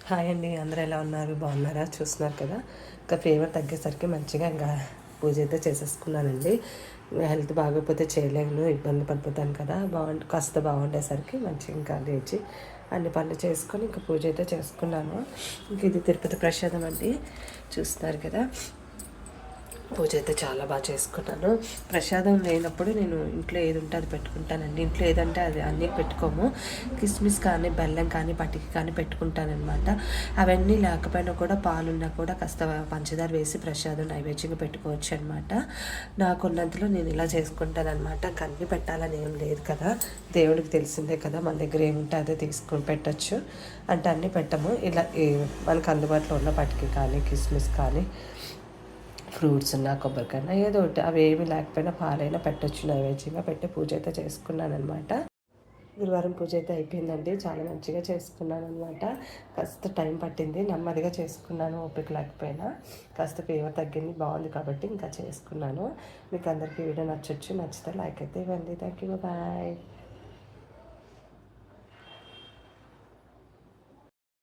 Hi అండి, అందరూ ఎలా ఉన్నారు? బాగున్నారా? చూస్తున్నారు కదా. ఇంకా ఫీవర్ తగ్గేసరికి మంచిగా ఇంకా పూజ అయితే చేసేసుకున్నానండి. హెల్త్ బాగోకపోతే చేయలేను, ఇబ్బంది పడిపోతాను కదా. కాస్త బాగుండేసరికి మంచిగా ఇంకా లేచి అన్ని పనులు చేసుకొని ఇంకా పూజ అయితే చేసుకున్నాను. ఇంక ఇది తిరుపతి ప్రసాదం అండి, చూస్తున్నారు కదా. పూజ అయితే చాలా బాగా చేసుకున్నాను. ప్రసాదం లేనప్పుడు నేను ఇంట్లో ఏది ఉంటే అది పెట్టుకుంటానండి. ఇంట్లో ఏదంటే అది అన్నీ పెట్టుకోము. కిస్మిస్ కానీ బెల్లం కానీ పటికి కానీ పెట్టుకుంటానమాట. అవన్నీ లేకపోయినా కూడా పాలున్నా కూడా కాస్త పంచదార వేసి ప్రసాదం నైవేద్యంగా పెట్టుకోవచ్చు అనమాట. నాకున్నంతలో నేను ఇలా చేసుకుంటానమాట. అన్నీ పెట్టాలని ఏం లేదు కదా, దేవుడికి తెలిసిందే కదా, మన దగ్గర ఏముంటే అదే తీసుకొని పెట్టచ్చు. అంటే అన్నీ పెట్టము, ఇలా మనకు అందుబాటులో ఉన్న పటికి కానీ కిస్మిస్ కానీ ఫ్రూట్స్ ఉన్న కొబ్బరికైనా ఏదో ఒకటి, అవి ఏమి లేకపోయినా పాలైనా పెట్టచ్చు. నైవేద్యంగా పెట్టి పూజ అయితే చేసుకున్నాను అనమాట. గురువారం పూజ అయితే అయిపోయిందండి, చాలా మంచిగా చేసుకున్నాను అనమాట. కాస్త టైం పట్టింది, నెమ్మదిగా చేసుకున్నాను, ఓపిక లేకపోయినా. కాస్త ఫీవర్ తగ్గింది, బాగుంది కాబట్టి ఇంకా చేసుకున్నాను. మీకు అందరికీ వీడియో నచ్చొచ్చు, నచ్చితే లైక్ అయితే ఇవ్వండి. Thank you, bye.